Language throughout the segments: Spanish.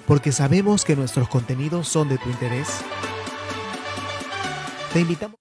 porque sabemos que nuestros contenidos son de tu interés. Te invitamos.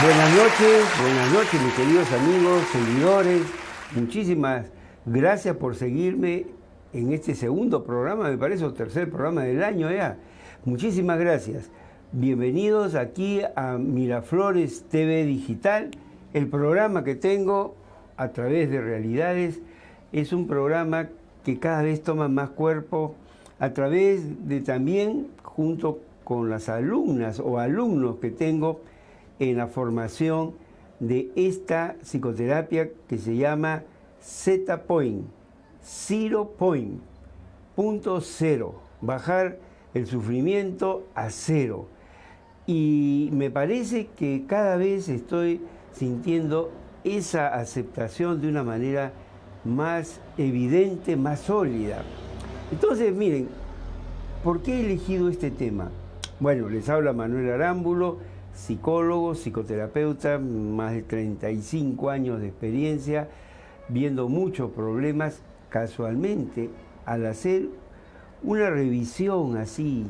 Buenas noches mis queridos amigos, seguidores. Muchísimas gracias por seguirme en este segundo programa, me parece, o tercer programa del año ya. Muchísimas gracias. Bienvenidos aquí a Miraflores TV Digital. El programa que tengo a través de Realidades es un programa que cada vez toma más cuerpo a través de también, junto con las alumnas o alumnos que tengo en la formación de esta psicoterapia que se llama Z-Point, Zero Point, punto cero, bajar el sufrimiento a cero. Y me parece que cada vez estoy sintiendo esa aceptación de una manera más evidente, más sólida. Entonces, miren, ¿por qué he elegido este tema? Bueno, les habla Manuel Arámbulo, psicólogo, psicoterapeuta, más de 35 años de experiencia, viendo muchos problemas. Casualmente, al hacer una revisión así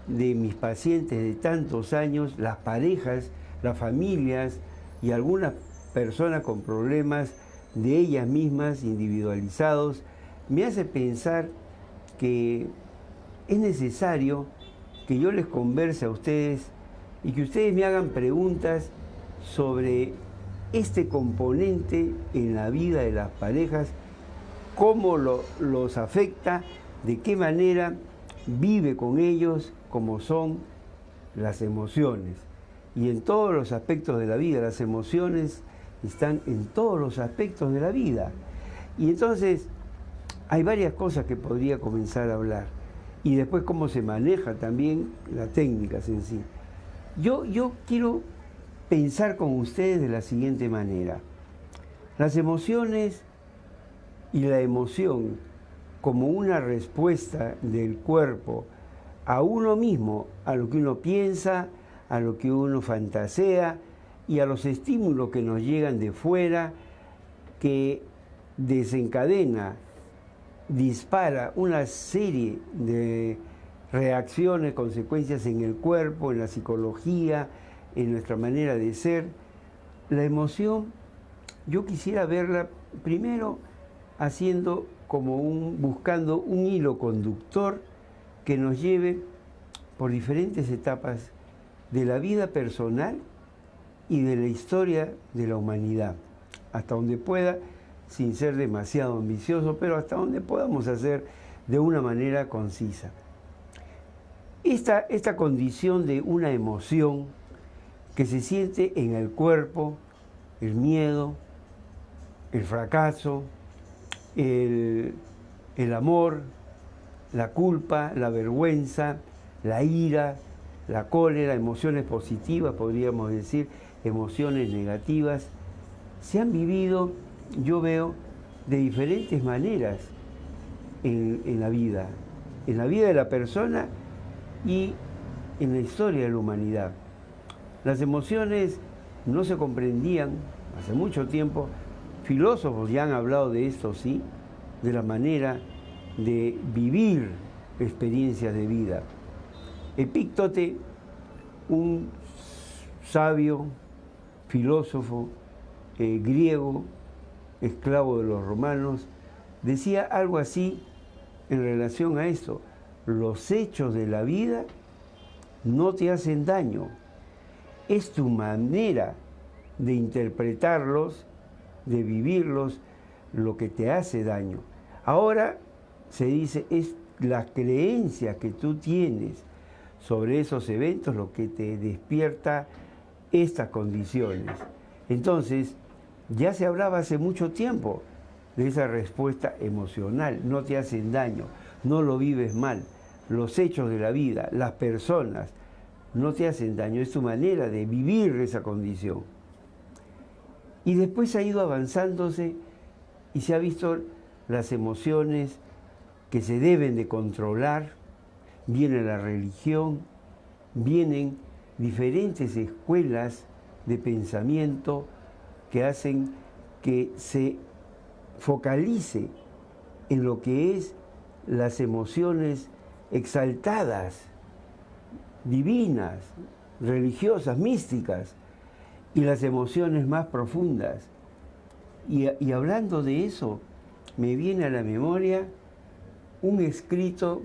de mis pacientes de tantos años, las parejas, las familias y algunas personas con problemas de ellas mismas, individualizados, me hace pensar que es necesario que yo les converse a ustedes y que ustedes me hagan preguntas sobre este componente en la vida de las parejas, cómo los afecta, de qué manera vive con ellos, cómo son las emociones. Y en todos los aspectos de la vida, las emociones están en todos los aspectos de la vida. Y entonces hay varias cosas que podría comenzar a hablar. Y después cómo se maneja también las técnicas en sí. Yo quiero pensar con ustedes de la siguiente manera. Las emociones y la emoción como una respuesta del cuerpo a uno mismo, a lo que uno piensa, a lo que uno fantasea y a los estímulos que nos llegan de fuera, que desencadena, dispara una serie de reacciones, consecuencias en el cuerpo, en la psicología, en nuestra manera de ser. La emoción, yo quisiera verla primero haciendo buscando un hilo conductor que nos lleve por diferentes etapas de la vida personal y de la historia de la humanidad, hasta donde pueda, sin ser demasiado ambicioso, pero hasta donde podamos hacer de una manera concisa. Esta condición de una emoción que se siente en el cuerpo, el miedo, el fracaso, el amor, la culpa, la vergüenza, la ira, la cólera, emociones positivas, podríamos decir, emociones negativas, se han vivido, yo veo, de diferentes maneras en la vida de la persona y en la historia de la humanidad. Las emociones no se comprendían hace mucho tiempo. Filósofos ya han hablado de esto, sí, de la manera de vivir experiencias de vida. Epíctote, un sabio, filósofo, griego, esclavo de los romanos, decía algo así en relación a esto: los hechos de la vida no te hacen daño, es tu manera de interpretarlos, de vivirlos, lo que te hace daño. Ahora se dice, es la creencia que tú tienes sobre esos eventos lo que te despierta estas condiciones. Entonces, ya se hablaba hace mucho tiempo de esa respuesta emocional: no te hacen daño, no lo vives mal, los hechos de la vida, las personas, no te hacen daño, es tu manera de vivir esa condición. Y después ha ido avanzándose y se ha visto las emociones que se deben de controlar, viene la religión, vienen diferentes escuelas de pensamiento que hacen que se focalice en lo que es las emociones exaltadas, divinas, religiosas, místicas, y las emociones más profundas. Y hablando de eso, me viene a la memoria un escrito,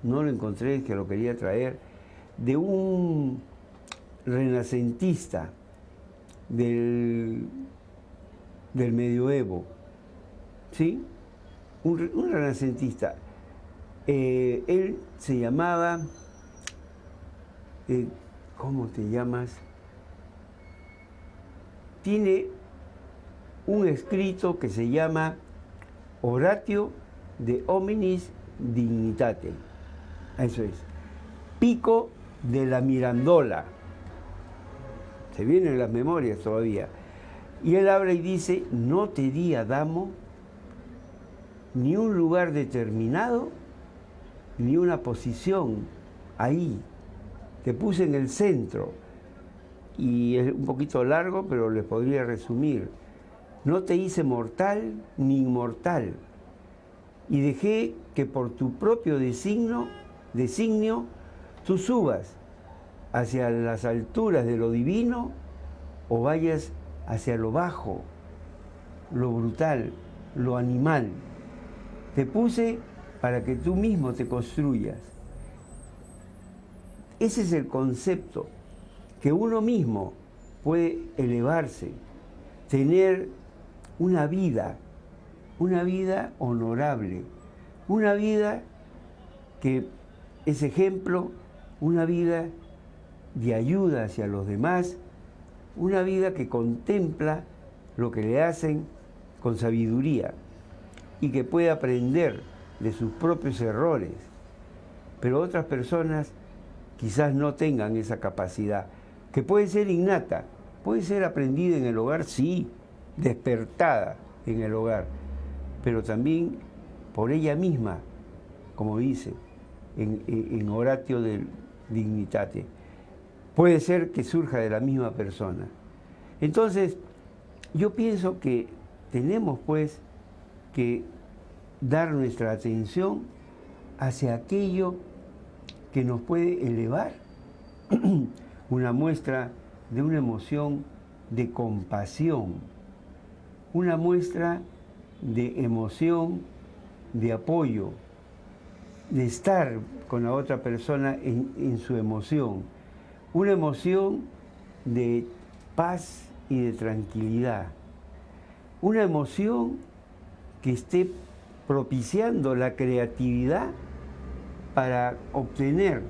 no lo encontré, que lo quería traer, de un renacentista del medioevo, ¿sí? Un renacentista. Él se llamaba, ¿cómo te llamas? Tiene un escrito que se llama Oratio de Hominis Dignitate. Eso es. Pico de la Mirandola. Se vienen las memorias todavía. Y él habla y dice: no te di, Adamo, ni un lugar determinado, ni una posición ahí. Te puse en el centro. Y es un poquito largo, pero les podría resumir. No te hice mortal ni inmortal, y dejé que por tu propio designio tú subas hacia las alturas de lo divino o vayas hacia lo bajo, lo brutal, lo animal. Te puse para que tú mismo te construyas. Ese es el concepto, que uno mismo puede elevarse, tener una vida honorable, una vida que es ejemplo, una vida de ayuda hacia los demás, una vida que contempla lo que le hacen con sabiduría y que puede aprender de sus propios errores. Pero otras personas quizás no tengan esa capacidad, que puede ser innata, puede ser aprendida en el hogar, sí, despertada en el hogar, pero también por ella misma, como dice en Oratio del Dignitate. Puede ser que surja de la misma persona. Entonces, yo pienso que tenemos pues que dar nuestra atención hacia aquello que nos puede elevar. Una muestra de una emoción de compasión, una muestra de emoción de apoyo, de estar con la otra persona en su emoción, una emoción de paz y de tranquilidad, una emoción que esté propiciando la creatividad para obtener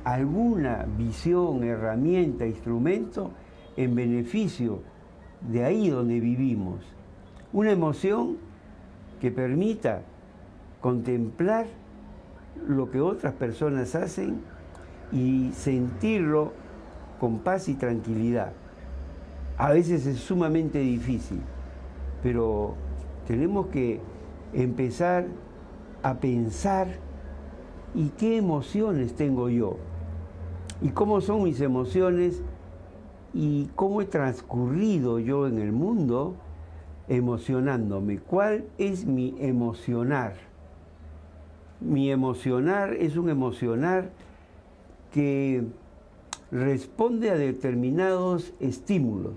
alguna visión, herramienta, instrumento en beneficio de ahí donde vivimos. Una emoción que permita contemplar lo que otras personas hacen y sentirlo con paz y tranquilidad. A veces es sumamente difícil, pero tenemos que empezar a pensar: ¿y qué emociones tengo yo? ¿Y cómo son mis emociones? ¿Y cómo he transcurrido yo en el mundo emocionándome? ¿Cuál es mi emocionar? Mi emocionar es un emocionar que responde a determinados estímulos,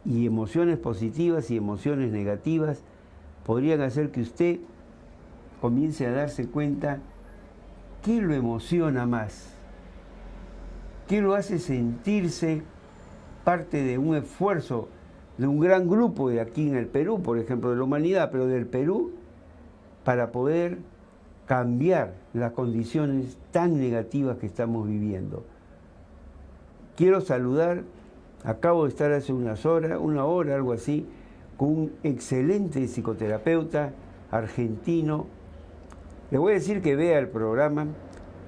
y emociones positivas y emociones negativas podrían hacer que usted comience a darse cuenta qué lo emociona más, qué lo hace sentirse parte de un esfuerzo de un gran grupo de aquí en el Perú, por ejemplo, de la humanidad, pero del Perú, para poder cambiar las condiciones tan negativas que estamos viviendo. Quiero saludar, acabo de estar hace unas horas, una hora, algo así, con un excelente psicoterapeuta argentino. Le voy a decir que vea el programa,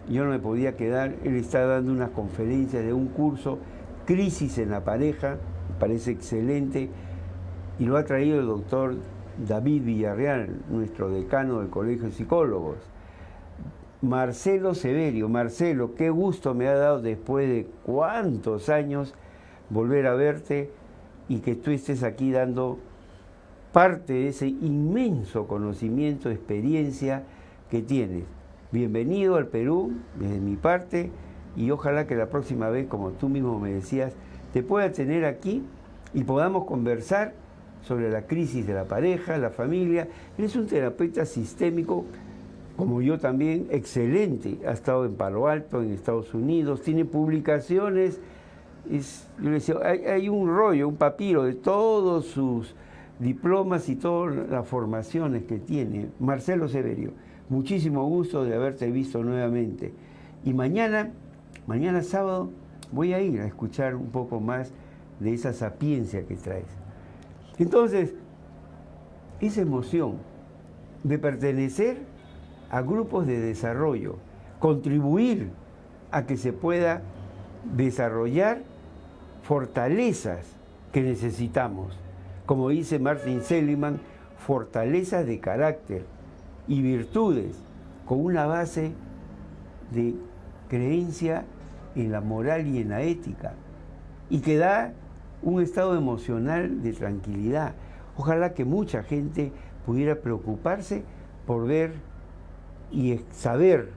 yo no me podía quedar, él está dando unas conferencias de un curso, Crisis en la Pareja, me parece excelente, y lo ha traído el doctor David Villarreal, nuestro decano del Colegio de Psicólogos. Marcelo Severio, Marcelo, qué gusto me ha dado después de cuántos años volver a verte y que tú estés aquí dando parte de ese inmenso conocimiento, experiencia que tienes. Bienvenido al Perú, desde mi parte, y ojalá que la próxima vez, como tú mismo me decías, te pueda tener aquí y podamos conversar sobre la crisis de la pareja, la familia. Eres un terapeuta sistémico, como yo también, excelente. Ha estado en Palo Alto, en Estados Unidos, tiene publicaciones. Yo le decía, hay un rollo, un papiro de todos sus diplomas y todas las formaciones que tiene. Marcelo Severio, muchísimo gusto de haberte visto nuevamente. Y mañana sábado, voy a ir a escuchar un poco más de esa sapiencia que traes. Entonces, esa emoción de pertenecer a grupos de desarrollo, contribuir a que se pueda desarrollar fortalezas que necesitamos. Como dice Martin Seligman, fortalezas de carácter y virtudes con una base de creencia en la moral y en la ética, y que da un estado emocional de tranquilidad. Ojalá que mucha gente pudiera preocuparse por ver y saber,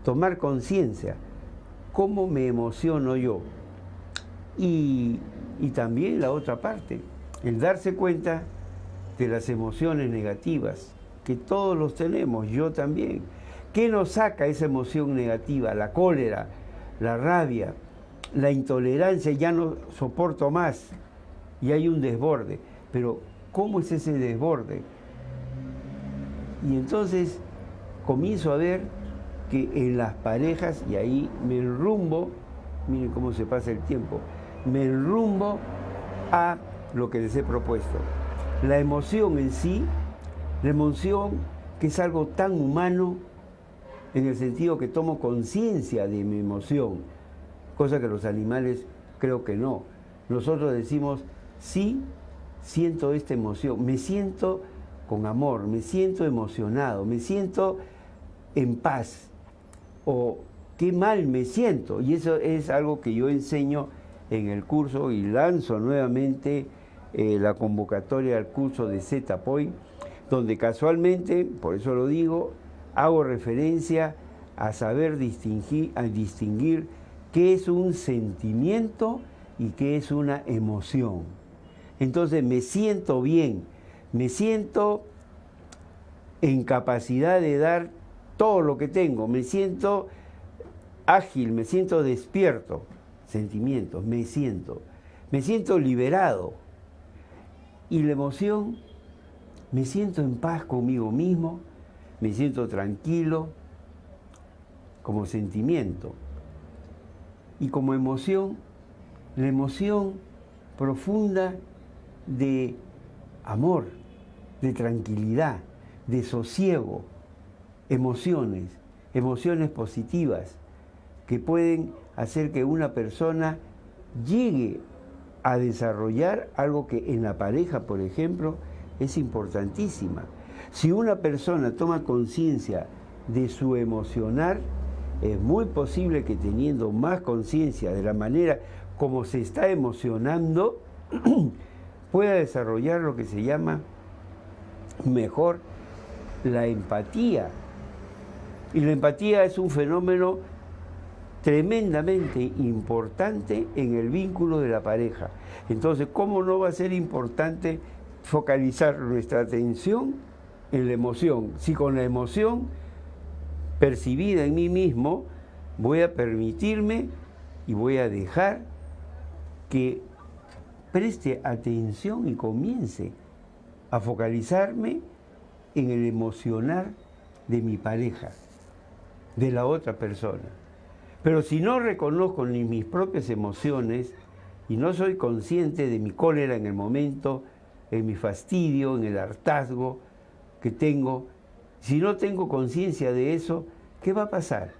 tomar conciencia, cómo me emociono yo. Y también la otra parte, el darse cuenta de las emociones negativas, que todos los tenemos, yo también. ¿Qué nos saca esa emoción negativa? La cólera, la rabia, la intolerancia, ya no soporto más y hay un desborde. Pero, ¿cómo es ese desborde? Y entonces comienzo a ver que en las parejas, y ahí me enrumbo, miren cómo se pasa el tiempo, me enrumbo a lo que les he propuesto. La emoción en sí, la emoción que es algo tan humano, en el sentido que tomo conciencia de mi emoción, cosa que los animales creo que no. Nosotros decimos, sí, siento esta emoción, me siento con amor, me siento emocionado, me siento en paz, o qué mal me siento. Y eso es algo que yo enseño en el curso y lanzo nuevamente la convocatoria al curso de ZPOI, donde casualmente, por eso lo digo, hago referencia a saber distinguir qué es un sentimiento y qué es una emoción. Entonces me siento bien, me siento en capacidad de dar todo lo que tengo, me siento ágil, me siento despierto, sentimientos, me siento liberado. Y la emoción, me siento en paz conmigo mismo, me siento tranquilo, como sentimiento. Y como emoción, la emoción profunda de amor, de tranquilidad, de sosiego, emociones positivas que pueden hacer que una persona llegue a desarrollar algo que en la pareja, por ejemplo, es importantísima. Si una persona toma conciencia de su emocionar, es muy posible que teniendo más conciencia de la manera como se está emocionando, pueda desarrollar lo que se llama mejor la empatía. Y la empatía es un fenómeno tremendamente importante en el vínculo de la pareja. Entonces, ¿cómo no va a ser importante focalizar nuestra atención en la emoción? Si con la emoción percibida en mí mismo voy a permitirme y voy a dejar que preste atención y comience a focalizarme en el emocionar de mi pareja, de la otra persona. Pero si no reconozco ni mis propias emociones y no soy consciente de mi cólera en el momento, en mi fastidio, en el hartazgo que tengo, si no tengo conciencia de eso, ¿qué va a pasar?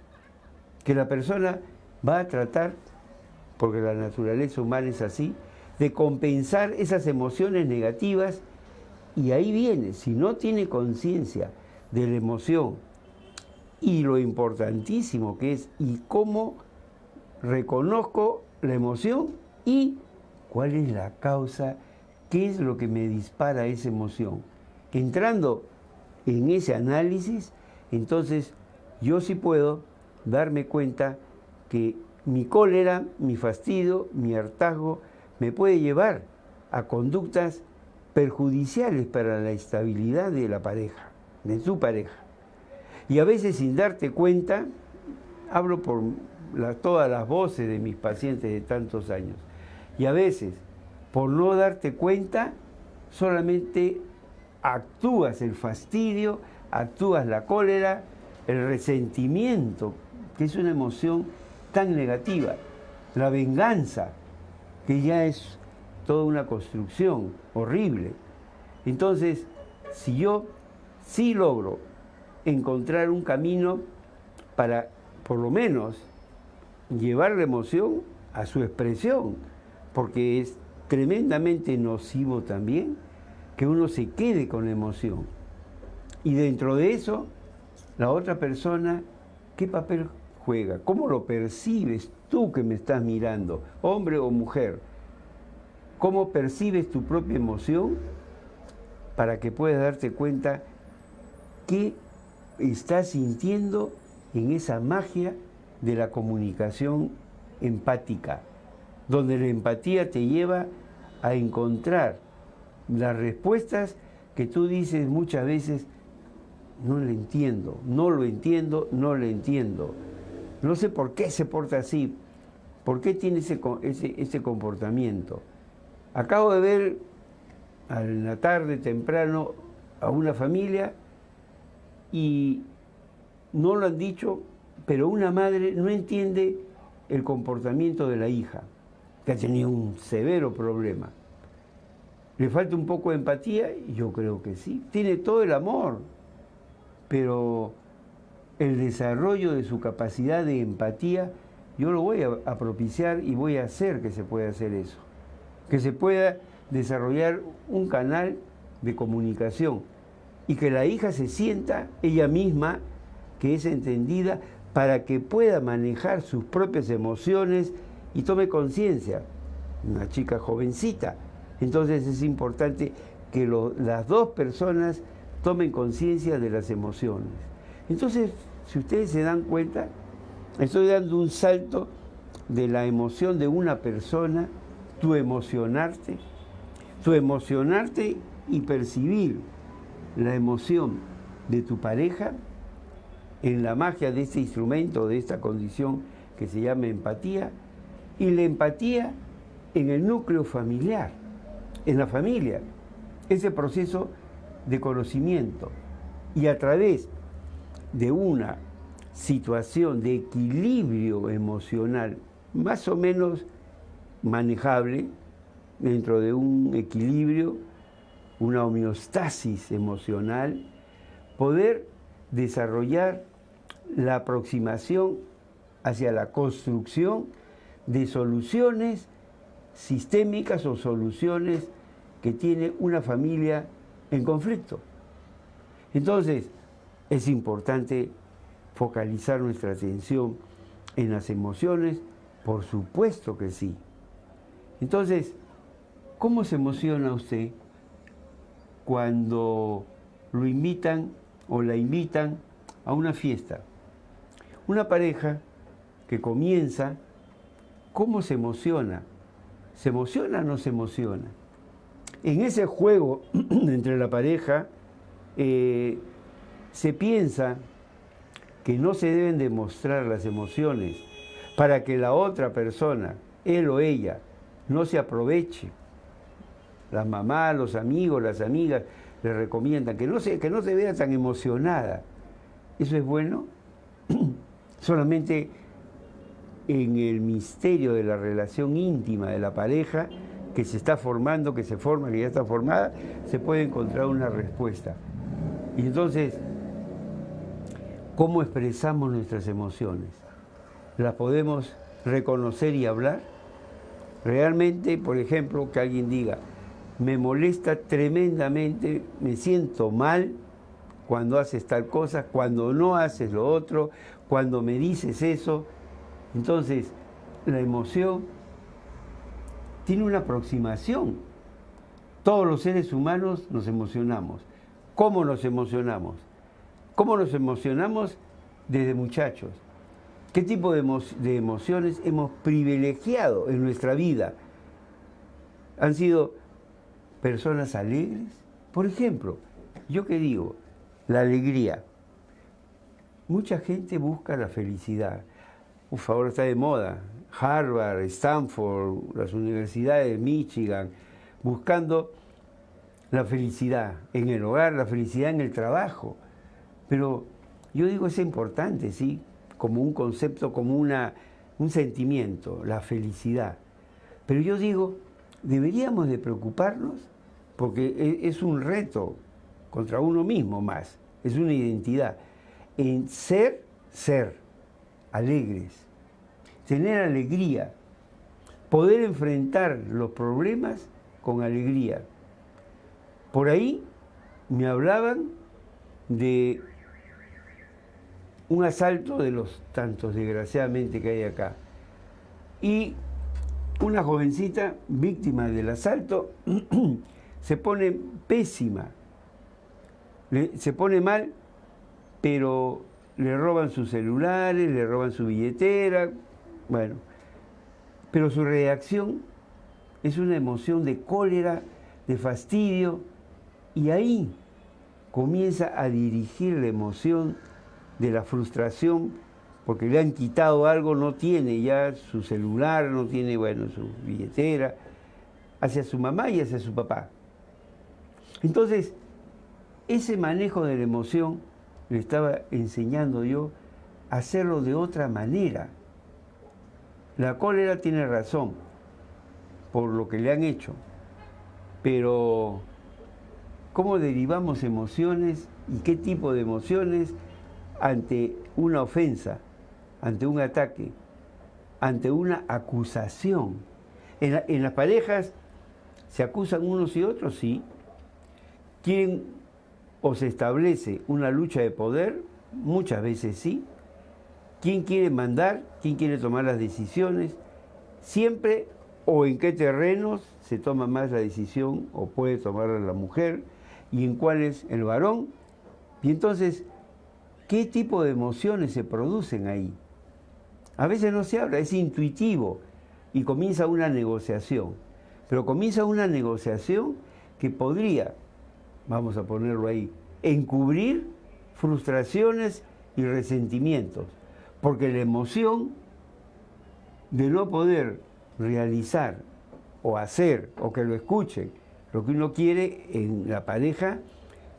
Que la persona va a tratar, porque la naturaleza humana es así, de compensar esas emociones negativas, y ahí viene, si no tiene conciencia de la emoción y lo importantísimo que es, y cómo reconozco la emoción y cuál es la causa, qué es lo que me dispara esa emoción. Entrando en ese análisis, entonces yo sí puedo darme cuenta que mi cólera, mi fastidio, mi hartazgo me puede llevar a conductas perjudiciales para la estabilidad de la pareja, de su pareja. Y a veces sin darte cuenta, hablo por todas las voces de mis pacientes de tantos años, y a veces por no darte cuenta solamente actúas el fastidio, actúas la cólera, el resentimiento, que es una emoción tan negativa, la venganza, que ya es toda una construcción horrible. Entonces, si yo sí logro encontrar un camino para, por lo menos, llevar la emoción a su expresión, porque es tremendamente nocivo también que uno se quede con la emoción. Y dentro de eso, la otra persona, ¿qué papel juega? ¿Cómo lo percibes tú que me estás mirando, hombre o mujer? ¿Cómo percibes tu propia emoción para que puedas darte cuenta qué estás sintiendo en esa magia de la comunicación empática, donde la empatía te lleva a encontrar las respuestas que tú dices muchas veces, no le entiendo, no lo entiendo, no le entiendo. No sé por qué se porta así, por qué tiene ese comportamiento. Acabo de ver en la tarde temprano a una familia y no lo han dicho, pero una madre no entiende el comportamiento de la hija, que ha tenido un severo problema. ¿Le falta un poco de empatía? Yo creo que sí. Tiene todo el amor, pero el desarrollo de su capacidad de empatía, yo lo voy a propiciar y voy a hacer que se pueda hacer eso. Que se pueda desarrollar un canal de comunicación y que la hija se sienta ella misma, que es entendida, para que pueda manejar sus propias emociones y tome conciencia. Una chica jovencita. Entonces es importante que las dos personas tomen conciencia de las emociones. Entonces, si ustedes se dan cuenta, estoy dando un salto de la emoción de una persona, tu emocionarte y percibir la emoción de tu pareja en la magia de este instrumento, de esta condición que se llama empatía, y la empatía en el núcleo familiar, en la familia, ese proceso de conocimiento, y a través de una situación de equilibrio emocional más o menos manejable, dentro de un equilibrio, una homeostasis emocional, poder desarrollar la aproximación hacia la construcción de soluciones sistémicas o soluciones que tiene una familia en conflicto. Entonces, es importante focalizar nuestra atención en las emociones, por supuesto que sí. Entonces, ¿cómo se emociona usted cuando lo invitan o la invitan a una fiesta? Una pareja que comienza, ¿cómo se emociona? ¿Se emociona o no se emociona? En ese juego entre la pareja se piensa que no se deben demostrar las emociones para que la otra persona, él o ella, no se aproveche. Las mamás, los amigos, las amigas le recomiendan que no se vea tan emocionada. ¿Eso es bueno? Solamente en el misterio de la relación íntima de la pareja que se está formando, que se forma, que ya está formada, se puede encontrar una respuesta. Y entonces, ¿cómo expresamos nuestras emociones? ¿Las podemos reconocer y hablar? Realmente, por ejemplo, que alguien diga, me molesta tremendamente, me siento mal cuando haces tal cosa, cuando no haces lo otro, cuando me dices eso. Entonces, la emoción tiene una aproximación. Todos los seres humanos nos emocionamos. ¿Cómo nos emocionamos? ¿Cómo nos emocionamos desde muchachos? ¿Qué tipo de emociones hemos privilegiado en nuestra vida? ¿Han sido personas alegres? Por ejemplo, yo que digo, la alegría. Mucha gente busca la felicidad. Ahora está de moda. Harvard, Stanford, las universidades de Michigan, buscando la felicidad en el hogar, la felicidad en el trabajo. Pero yo digo, es importante, ¿sí? Como un concepto, como un sentimiento, la felicidad. Pero yo digo, deberíamos de preocuparnos porque es un reto contra uno mismo más, es una identidad, en ser alegres, tener alegría, poder enfrentar los problemas con alegría. Por ahí me hablaban de un asalto de los tantos, desgraciadamente, que hay acá. Y una jovencita, víctima del asalto, se pone pésima, se pone mal, pero le roban sus celulares, le roban su billetera, bueno. Pero su reacción es una emoción de cólera, de fastidio, y ahí comienza a dirigir la emoción de la frustración, porque le han quitado algo, no tiene ya su celular, no tiene, bueno, su billetera, hacia su mamá y hacia su papá. Entonces, ese manejo de la emoción le estaba enseñando yo a hacerlo de otra manera. La cólera tiene razón por lo que le han hecho, pero ¿cómo derivamos emociones y qué tipo de emociones ante una ofensa, ante un ataque, ante una acusación? En las parejas se acusan unos y otros, sí. ¿Quién o se establece una lucha de poder? Muchas veces sí. ¿Quién quiere mandar? ¿Quién quiere tomar las decisiones? Siempre, o en qué terrenos se toma más la decisión o puede tomarla la mujer, y en cuáles el varón. Y entonces, ¿qué tipo de emociones se producen ahí? A veces no se habla, es intuitivo y comienza una negociación. Pero comienza una negociación que podría, vamos a ponerlo ahí, encubrir frustraciones y resentimientos. Porque la emoción de no poder realizar o hacer o que lo escuchen lo que uno quiere en la pareja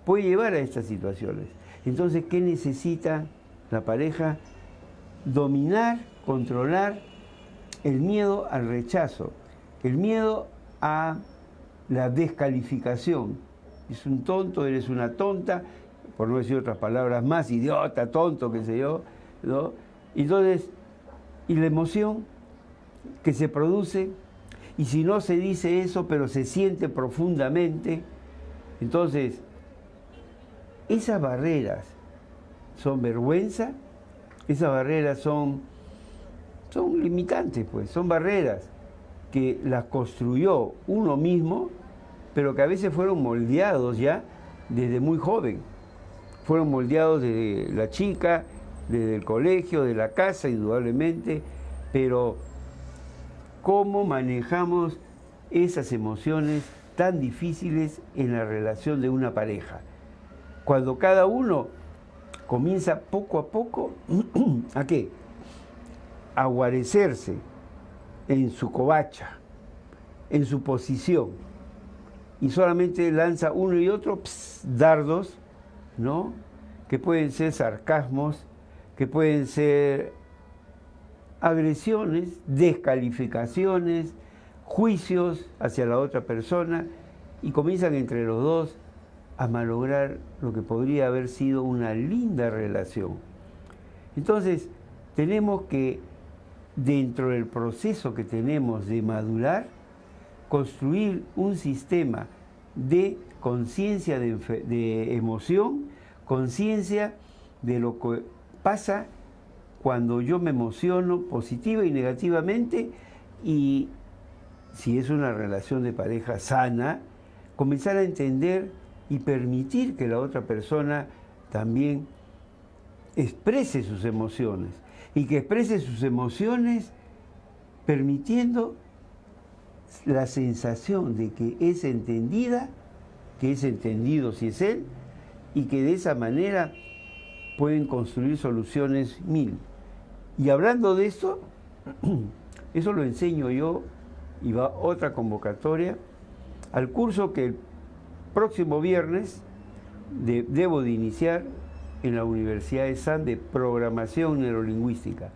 puede llevar a estas situaciones. Entonces, ¿qué necesita la pareja? Dominar, controlar el miedo al rechazo, el miedo a la descalificación. Es un tonto, eres una tonta, por no decir otras palabras más, idiota, tonto, qué sé yo, ¿no? Entonces, y la emoción que se produce, y si no se dice eso, pero se siente profundamente, entonces, esas barreras son vergüenza, esas barreras son limitantes, pues, son barreras que las construyó uno mismo, pero que a veces fueron moldeados ya desde muy joven. Fueron moldeados desde la chica, desde el colegio, de la casa, indudablemente, pero cómo manejamos esas emociones tan difíciles en la relación de una pareja. Cuando cada uno comienza poco a poco, ¿a qué? A guarecerse en su covacha, en su posición, y solamente lanza uno y otro dardos, ¿no? Que pueden ser sarcasmos, que pueden ser agresiones, descalificaciones, juicios hacia la otra persona, y comienzan entre los dos a malograr lo que podría haber sido una linda relación. Entonces, tenemos que, dentro del proceso que tenemos de madurar, construir un sistema de conciencia de emoción, conciencia de lo que pasa cuando yo me emociono positiva y negativamente, y si es una relación de pareja sana, comenzar a entender y permitir que la otra persona también exprese sus emociones, y que exprese sus emociones permitiendo la sensación de que es entendida, que es entendido si es él, y que de esa manera pueden construir soluciones mil. Y hablando de esto, eso lo enseño yo, y va otra convocatoria, al curso que el próximo viernes debo de iniciar en la Universidad de SAN de Programación Neurolingüística.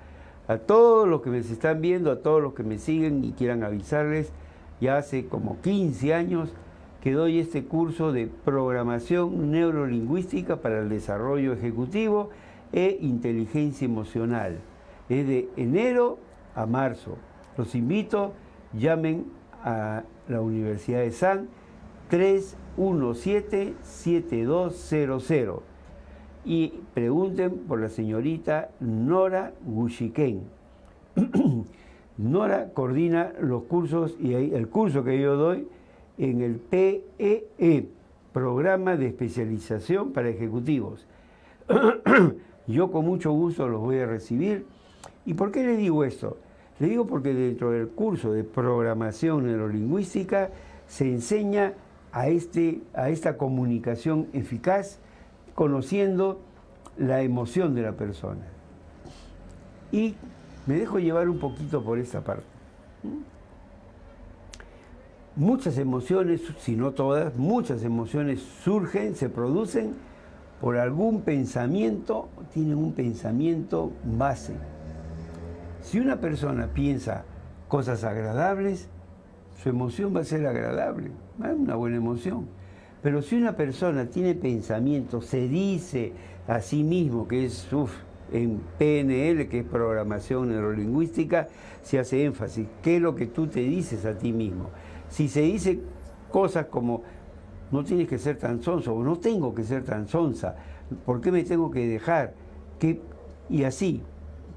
A todos los que me están viendo, a todos los que me siguen y quieran avisarles, ya hace como 15 años que doy este curso de Programación Neurolingüística para el Desarrollo Ejecutivo e Inteligencia Emocional. Es de enero a marzo. Los invito, llamen a la Universidad de SAN 317-7200 y pregunten por la señorita Nora Guchiquén. Nora coordina los cursos, y el curso que yo doy en el PEE, Programa de Especialización para Ejecutivos. Yo con mucho gusto los voy a recibir. ¿Y por qué le digo esto? Le digo porque dentro del curso de Programación Neurolingüística se enseña a esta comunicación eficaz, conociendo la emoción de la persona. Y me dejo llevar un poquito por esta parte. Muchas emociones, si no todas, muchas emociones surgen, se producen por algún pensamiento, tienen un pensamiento base. Si una persona piensa cosas agradables, su emoción va a ser agradable, una buena emoción. Pero si una persona tiene pensamientos, se dice a sí mismo, que es en PNL, que es Programación Neurolingüística, se hace énfasis, ¿qué es lo que tú te dices a ti mismo? Si se dice cosas como, no tienes que ser tan sonso, o no tengo que ser tan sonsa, ¿por qué me tengo que dejar? Y así,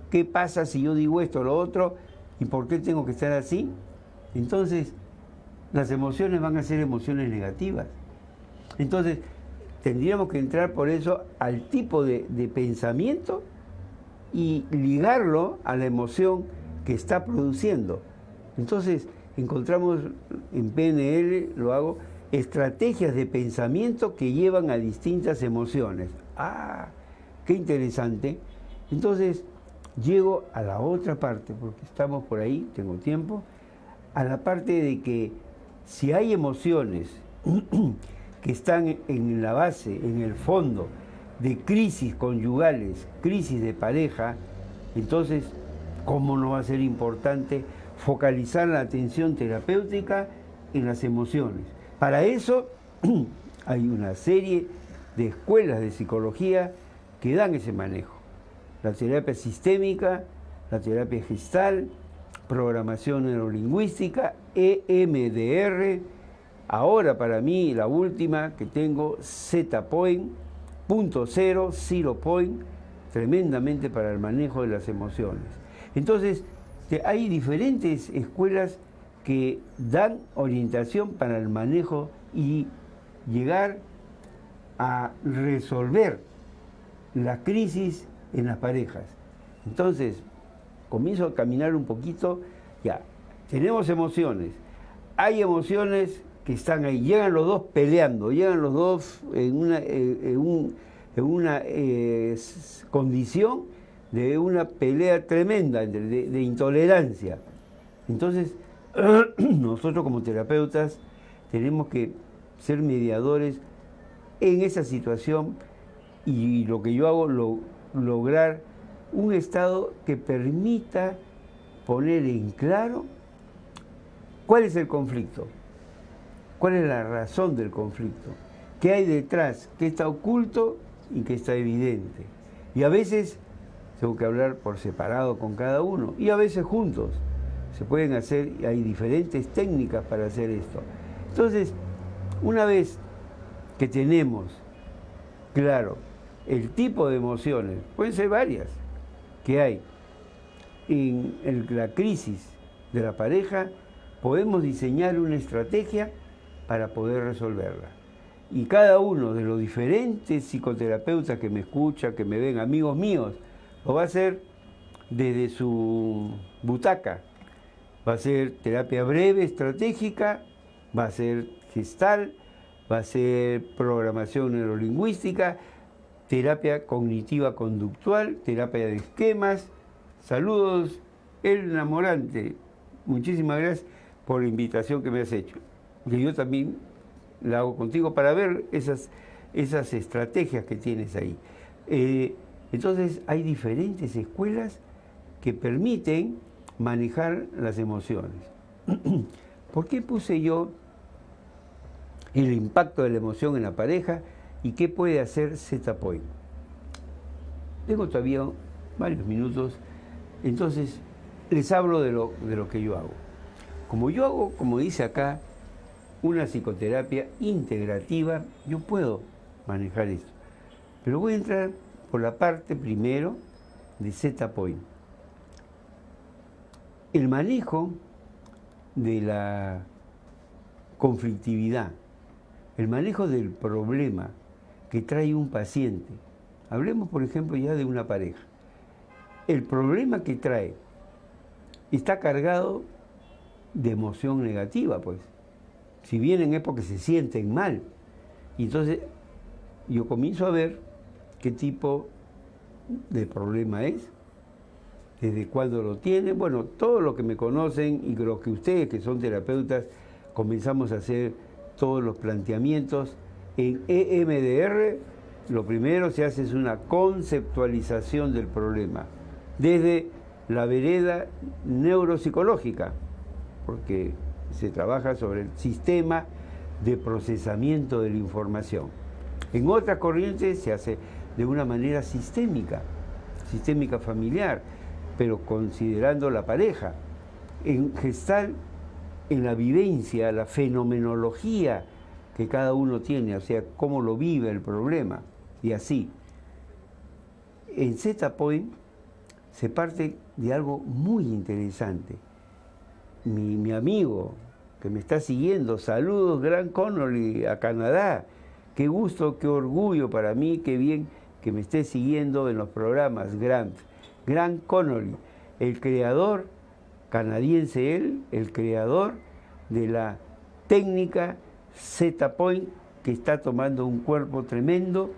¿qué pasa si yo digo esto o lo otro? ¿Y por qué tengo que estar así? Entonces, las emociones van a ser emociones negativas. Entonces, tendríamos que entrar por eso al tipo de pensamiento y ligarlo a la emoción que está produciendo. Entonces, encontramos en PNL, lo hago, estrategias de pensamiento que llevan a distintas emociones. ¡Ah! ¡Qué interesante! Entonces, llego a la otra parte, porque estamos por ahí, tengo tiempo, a la parte de que si hay emociones que están en la base, en el fondo de crisis conyugales, crisis de pareja, entonces, ¿cómo no va a ser importante focalizar la atención terapéutica en las emociones? Para eso hay una serie de escuelas de psicología que dan ese manejo. La terapia sistémica, la terapia gestal, programación neurolingüística, EMDR, ahora para mí la última que tengo, Z-Point, punto cero, Zero Point, tremendamente para el manejo de las emociones. Entonces, hay diferentes escuelas que dan orientación para el manejo y llegar a resolver la crisis en las parejas. Entonces, comienzo a caminar un poquito, ya, tenemos emociones, hay emociones que están ahí, llegan los dos peleando, llegan los dos en una condición de una pelea tremenda, de intolerancia. Entonces, nosotros como terapeutas tenemos que ser mediadores en esa situación y lo que yo hago, lograr un estado que permita poner en claro cuál es el conflicto, cuál es la razón del conflicto, qué hay detrás, qué está oculto y qué está evidente. Y a veces tengo que hablar por separado con cada uno y a veces juntos. Se pueden hacer, hay diferentes técnicas para hacer esto. Entonces, una vez que tenemos claro el tipo de emociones, pueden ser varias, que hay en la crisis de la pareja, podemos diseñar una estrategia para poder resolverla. Y cada uno de los diferentes psicoterapeutas que me escuchan, que me ven, amigos míos, lo va a hacer desde su butaca. Va a ser terapia breve, estratégica, va a ser gestal, va a ser programación neurolingüística, terapia cognitiva conductual, terapia de esquemas. Saludos, Elna Morante. Muchísimas gracias por la invitación que me has hecho. Que yo también la hago contigo para ver esas estrategias que tienes ahí. Entonces hay diferentes escuelas que permiten manejar las emociones. ¿Por qué puse yo el impacto de la emoción en la pareja y qué puede hacer Zetapoint? Tengo todavía varios minutos, entonces les hablo de lo que yo hago. Como yo hago, como dice acá, una psicoterapia integrativa, yo puedo manejar esto. Pero voy a entrar por la parte primero de Zetapoint. El manejo de la conflictividad, el manejo del problema que trae un paciente. Hablemos, por ejemplo, ya de una pareja. El problema que trae está cargado de emoción negativa, pues. Si vienen es porque se sienten mal. Y entonces yo comienzo a ver qué tipo de problema es, desde cuándo lo tiene. Bueno, todos los que me conocen y los que ustedes que son terapeutas, comenzamos a hacer todos los planteamientos. En EMDR, lo primero se hace es una conceptualización del problema, desde la vereda neuropsicológica, porque se trabaja sobre el sistema de procesamiento de la información. En otras corrientes se hace de una manera sistémica familiar, pero considerando la pareja. En Gestalt, en la vivencia, la fenomenología que cada uno tiene, o sea, cómo lo vive el problema, y así. En Zetapoint se parte de algo muy interesante. Mi amigo que me está siguiendo, saludos, Grant Connolly, a Canadá. Qué gusto, qué orgullo para mí, qué bien que me esté siguiendo en los programas, Grant Connolly, el creador, canadiense él, el creador de la técnica Zetapoint, que está tomando un cuerpo tremendo,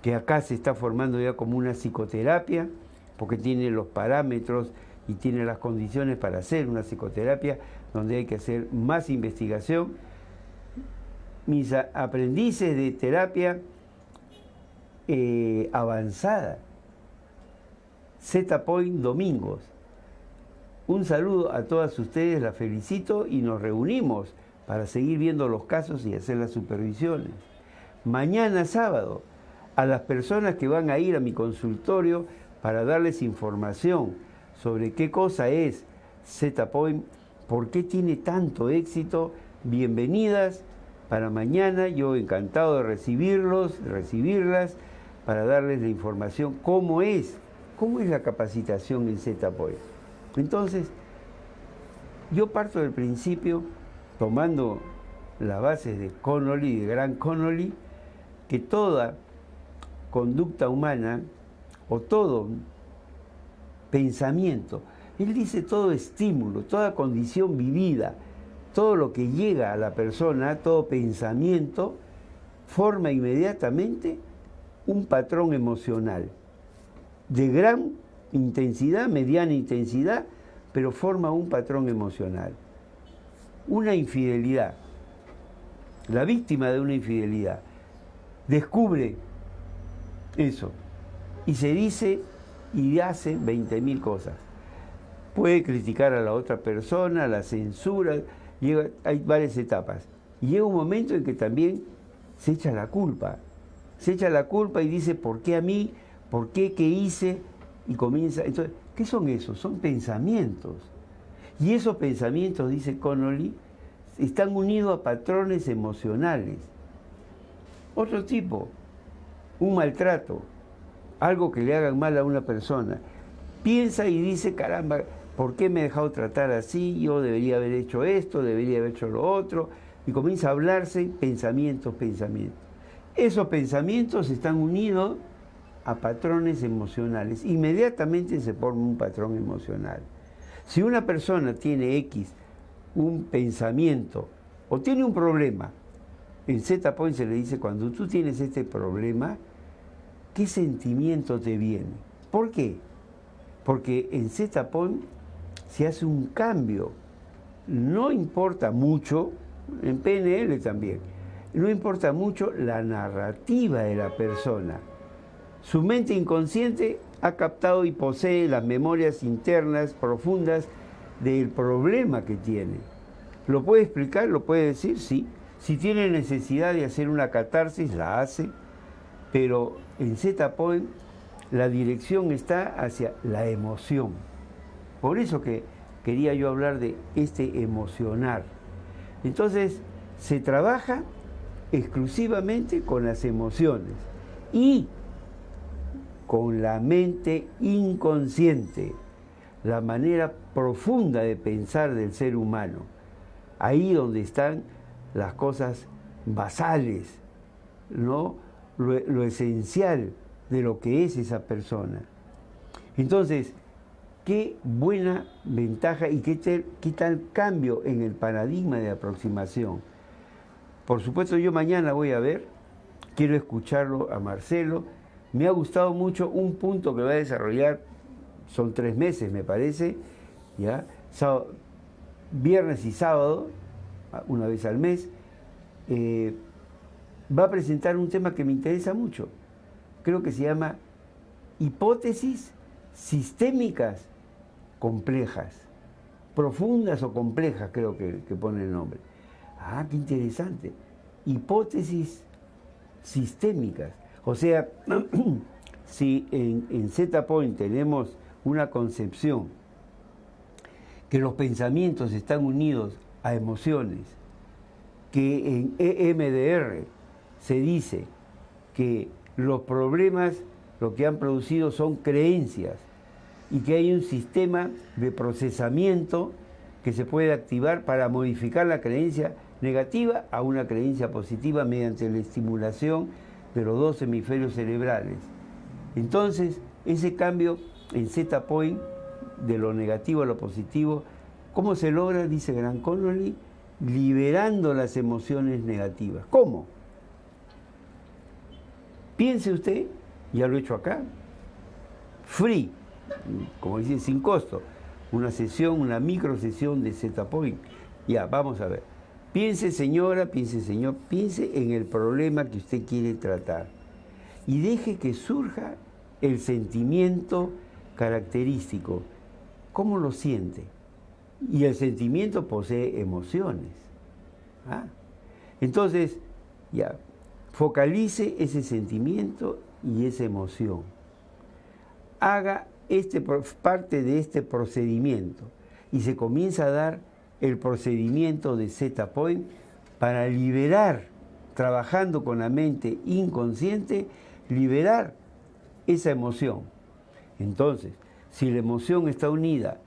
que acá se está formando ya como una psicoterapia, porque tiene los parámetros y tiene las condiciones para hacer una psicoterapia, donde hay que hacer más investigación. Mis aprendices de terapia avanzada, Zetapoint Domingos. Un saludo a todas ustedes, las felicito y nos reunimos para seguir viendo los casos y hacer las supervisiones. Mañana sábado, a las personas que van a ir a mi consultorio para darles información sobre qué cosa es Zetapoint, por qué tiene tanto éxito, bienvenidas para mañana, yo encantado de recibirlas, para darles la información, cómo es la capacitación en Zetapoint. Entonces, yo parto del principio, tomando las bases de Connolly, de Grant Connolly, que toda conducta humana o todo pensamiento. Él dice todo estímulo, toda condición vivida, todo lo que llega a la persona, todo pensamiento, forma inmediatamente un patrón emocional de gran intensidad, mediana intensidad, pero forma un patrón emocional. Una infidelidad, la víctima de una infidelidad, descubre eso y se dice y hace 20.000 cosas. Puede criticar a la otra persona, la censura, hay varias etapas. Y llega un momento en que también se echa la culpa. Se echa la culpa y dice, ¿por qué a mí? ¿Por qué? ¿Qué hice? Y comienza. Entonces, ¿qué son esos? Son pensamientos. Y esos pensamientos, dice Connolly, están unidos a patrones emocionales. Otro tipo, un maltrato, algo que le hagan mal a una persona. Piensa y dice, caramba, ¿por qué me he dejado tratar así? Yo debería haber hecho esto, debería haber hecho lo otro. Y comienza a hablarse pensamientos. Esos pensamientos están unidos a patrones emocionales. Inmediatamente se forma un patrón emocional. Si una persona tiene un pensamiento, o tiene un problema, en Z-Point se le dice, cuando tú tienes este problema, ¿qué sentimiento te viene? ¿Por qué? Porque en Z-Point se hace un cambio. No importa mucho, en PNL también, no importa mucho la narrativa de la persona. Su mente inconsciente ha captado y posee las memorias internas profundas del problema que tiene. ¿Lo puede explicar? ¿Lo puede decir? Sí. Si tiene necesidad de hacer una catarsis, la hace, pero en Z-Point la dirección está hacia la emoción. Por eso que quería yo hablar de este emocionar. Entonces, se trabaja exclusivamente con las emociones y con la mente inconsciente, la manera profunda de pensar del ser humano. Ahí donde están las cosas basales, ¿no? Lo esencial de lo que es esa persona. Entonces, qué buena ventaja y qué tal cambio en el paradigma de aproximación. Por supuesto, yo mañana voy a ver, quiero escucharlo a Marcelo. Me ha gustado mucho un punto que va a desarrollar, son 3 meses me parece, ¿ya? Viernes y sábado, una vez al mes, va a presentar un tema que me interesa mucho. Creo que se llama hipótesis sistémicas complejas, profundas o complejas, creo que pone el nombre. Ah, qué interesante. Hipótesis sistémicas. O sea, si en Z-Point tenemos una concepción que los pensamientos están unidos a emociones, que en EMDR se dice que los problemas lo que han producido son creencias y que hay un sistema de procesamiento que se puede activar para modificar la creencia negativa a una creencia positiva mediante la estimulación de los 2 hemisferios cerebrales. Entonces, ese cambio en Z-Point, de lo negativo a lo positivo, ¿cómo se logra? Dice Grant Connolly, liberando las emociones negativas. ¿Cómo? Piense usted, ya lo he hecho acá, free, como dice, sin costo, una sesión, una micro sesión de Z-Point. Ya, vamos a ver. Piense, señora, piense, señor, piense en el problema que usted quiere tratar y deje que surja el sentimiento característico. ¿Cómo lo siente? Y el sentimiento posee emociones. ¿Ah? Entonces, ya, focalice ese sentimiento y esa emoción. Haga parte de este procedimiento y se comienza a dar el procedimiento de Z-Point para liberar, trabajando con la mente inconsciente, liberar esa emoción. Entonces, si la emoción está unida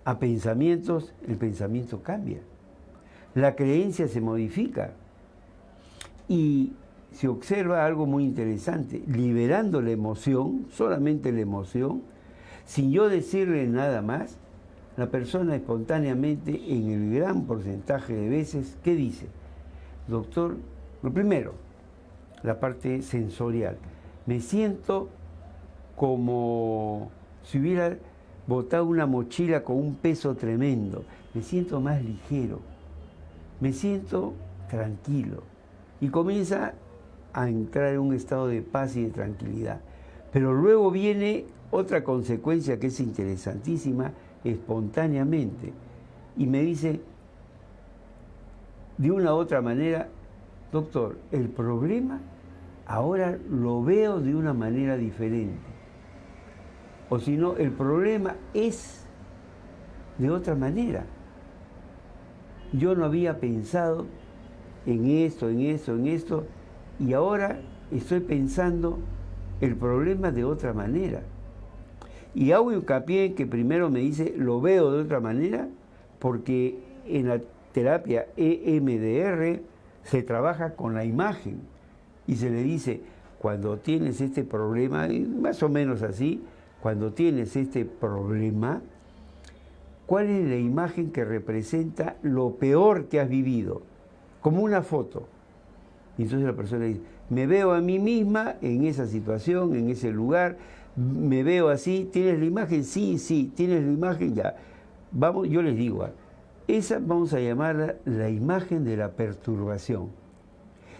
a pensamientos, el pensamiento cambia. La creencia se modifica. Y se observa algo muy interesante, liberando la emoción, solamente la emoción, sin yo decirle nada más, la persona espontáneamente, en el gran porcentaje de veces, ¿qué dice? Doctor, lo primero, la parte sensorial. Me siento como si hubiera botado una mochila con un peso tremendo. Me siento más ligero. Me siento tranquilo. Y comienza a entrar en un estado de paz y de tranquilidad. Pero luego viene otra consecuencia que es interesantísima, espontáneamente. Y me dice, de una u otra manera, doctor, el problema ahora lo veo de una manera diferente. O si no, el problema es de otra manera. Yo no había pensado en esto, y ahora estoy pensando el problema de otra manera. Y hago hincapié en que primero me dice, lo veo de otra manera, porque en la terapia EMDR se trabaja con la imagen y se le dice, cuando tienes este problema, más o menos así, cuando tienes este problema, ¿cuál es la imagen que representa lo peor que has vivido? Como una foto. Y entonces la persona dice, me veo a mí misma en esa situación, en ese lugar, me veo así, ¿tienes la imagen? Sí, tienes la imagen, ya. Vamos, yo les digo, esa vamos a llamarla la imagen de la perturbación.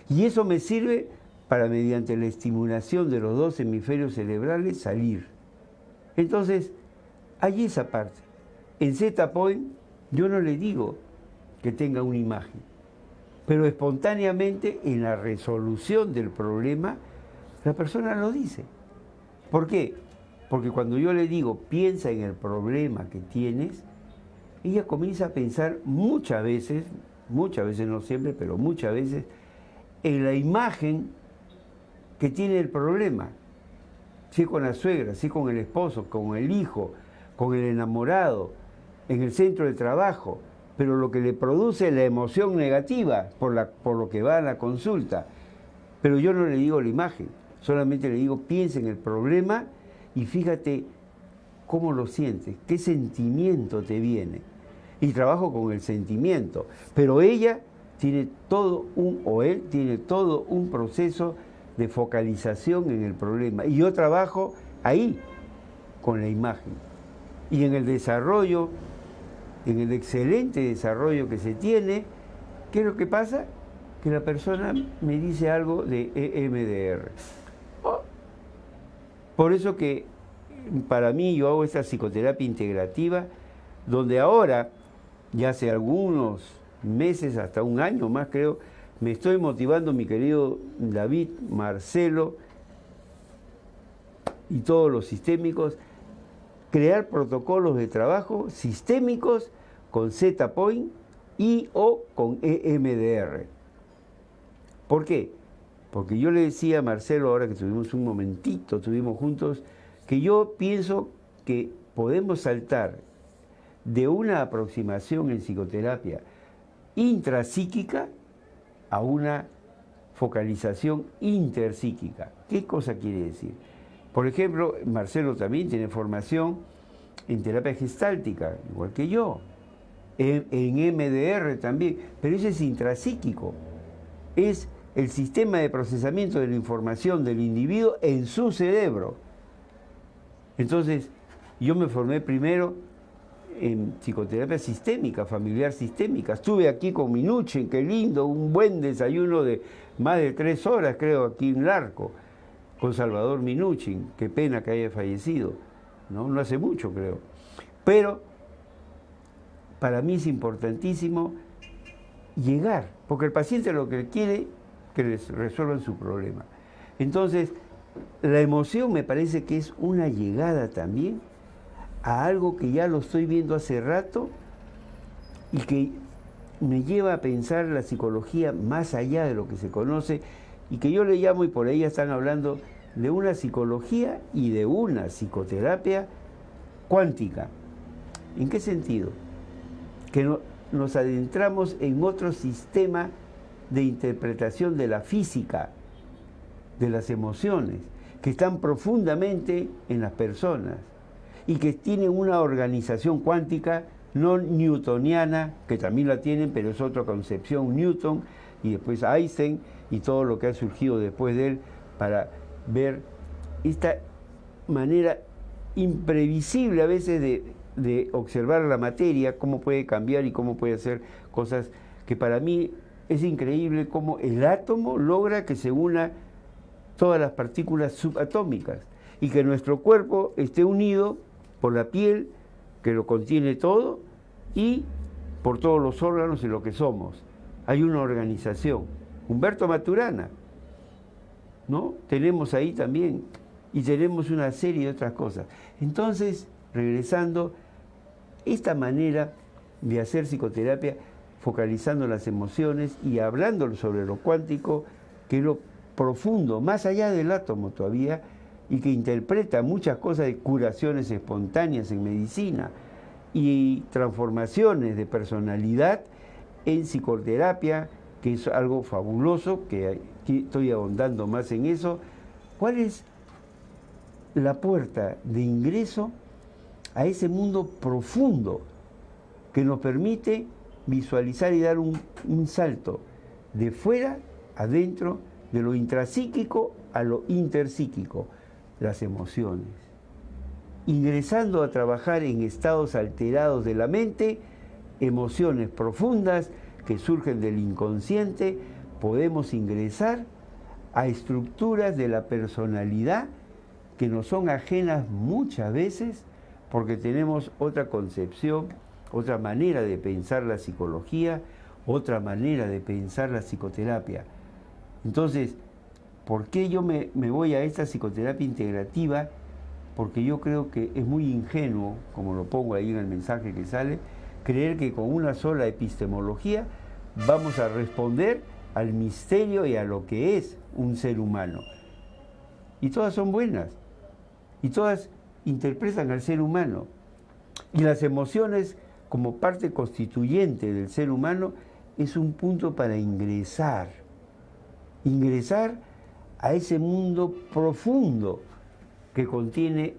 Y eso me sirve para, mediante la estimulación de los dos hemisferios cerebrales, salir. Entonces, hay esa parte. En Z-Point yo no le digo que tenga una imagen, pero espontáneamente en la resolución del problema, la persona lo dice. ¿Por qué? Porque cuando yo le digo, piensa en el problema que tienes, ella comienza a pensar muchas veces no siempre, pero muchas veces, en la imagen que tiene el problema. Si con la suegra, si con el esposo, con el hijo, con el enamorado, en el centro de trabajo, pero lo que le produce la emoción negativa por lo que va a la consulta. Pero yo no le digo la imagen, solamente le digo, piensa en el problema y fíjate cómo lo sientes, qué sentimiento te viene. Y trabajo con el sentimiento, pero ella tiene él tiene todo un proceso de focalización en el problema. Y yo trabajo ahí, con la imagen. Y en el desarrollo, en el excelente desarrollo que se tiene, ¿qué es lo que pasa? Que la persona me dice algo de EMDR. Por eso que para mí yo hago esta psicoterapia integrativa, donde ahora, ya hace algunos meses, hasta un año más creo, me estoy motivando, mi querido David, Marcelo y todos los sistémicos, crear protocolos de trabajo sistémicos con Z-Point y o con EMDR. ¿Por qué? Porque yo le decía a Marcelo, ahora que estuvimos juntos, que yo pienso que podemos saltar de una aproximación en psicoterapia intrapsíquica a una focalización interpsíquica. ¿Qué cosa quiere decir? Por ejemplo, Marcelo también tiene formación en terapia gestáltica, igual que yo, en MDR también, pero eso es intrapsíquico, es el sistema de procesamiento de la información del individuo en su cerebro. Entonces, yo me formé primero en psicoterapia sistémica, familiar sistémica. Estuve aquí con Minuchin, qué lindo, un buen desayuno de más de 3 horas, creo, aquí en Larco, con Salvador Minuchin. Qué pena que haya fallecido, no hace mucho, creo. Pero para mí es importantísimo llegar, porque el paciente lo que quiere que les resuelvan su problema. Entonces, la emoción me parece que es una llegada también a algo que ya lo estoy viendo hace rato y que me lleva a pensar la psicología más allá de lo que se conoce y que yo le llamo, y por ahí ya están hablando, de una psicología y de una psicoterapia cuántica. ¿En qué sentido? Que nos adentramos en otro sistema de interpretación de la física de las emociones, que están profundamente en las personas y que tienen una organización cuántica no newtoniana, que también la tienen, pero es otra concepción, Newton, y después Einstein, y todo lo que ha surgido después de él, para ver esta manera imprevisible a veces de observar la materia, cómo puede cambiar y cómo puede hacer cosas que para mí es increíble cómo el átomo logra que se una todas las partículas subatómicas y que nuestro cuerpo esté unido por la piel, que lo contiene todo, y por todos los órganos en lo que somos. Hay una organización. Humberto Maturana, ¿no? Tenemos ahí también, y tenemos una serie de otras cosas. Entonces, regresando, esta manera de hacer psicoterapia, focalizando las emociones y hablando sobre lo cuántico, que es lo profundo, más allá del átomo todavía, y que interpreta muchas cosas de curaciones espontáneas en medicina y transformaciones de personalidad en psicoterapia, que es algo fabuloso, que aquí estoy ahondando más en eso. ¿Cuál es la puerta de ingreso a ese mundo profundo que nos permite visualizar y dar un salto de fuera adentro, de lo intrapsíquico a lo interpsíquico, las emociones? Ingresando a trabajar en estados alterados de la mente, emociones profundas que surgen del inconsciente, podemos ingresar a estructuras de la personalidad que nos son ajenas muchas veces porque tenemos otra concepción, otra manera de pensar la psicología, otra manera de pensar la psicoterapia. Entonces, ¿por qué yo me voy a esta psicoterapia integrativa? Porque yo creo que es muy ingenuo, como lo pongo ahí en el mensaje que sale, creer que con una sola epistemología vamos a responder al misterio y a lo que es un ser humano. Y todas son buenas, y todas interpretan al ser humano. Y las emociones, como parte constituyente del ser humano, es un punto para ingresar a ese mundo profundo que contiene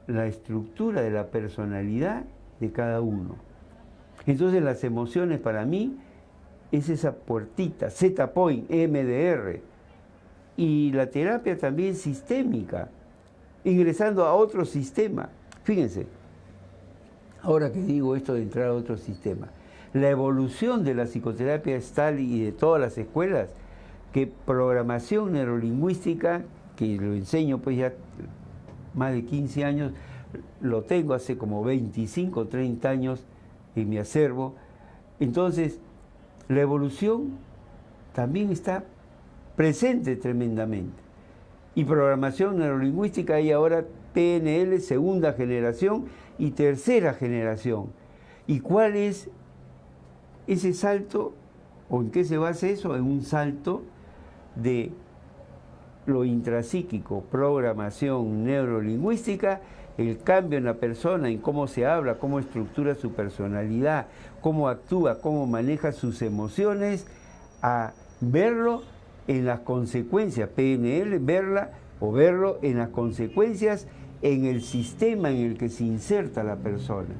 la estructura de la personalidad de cada uno. Entonces las emociones para mí es esa puertita, Z-Point, MDR, y la terapia también sistémica, ingresando a otro sistema. Fíjense, ahora que digo esto de entrar a otro sistema, la evolución de la psicoterapia es tal y de todas las escuelas que programación neurolingüística, que lo enseño pues ya más de 15 años, lo tengo hace como 25 o 30 años en mi acervo. Entonces, la evolución también está presente tremendamente. Y programación neurolingüística hay ahora PNL, segunda generación y tercera generación. ¿Y cuál es ese salto? ¿O en qué se basa eso? En un salto de lo intrapsíquico, programación neurolingüística, el cambio en la persona, en cómo se habla, cómo estructura su personalidad, cómo actúa, cómo maneja sus emociones, a verlo en las consecuencias, PNL, verlo en las consecuencias en el sistema en el que se inserta la persona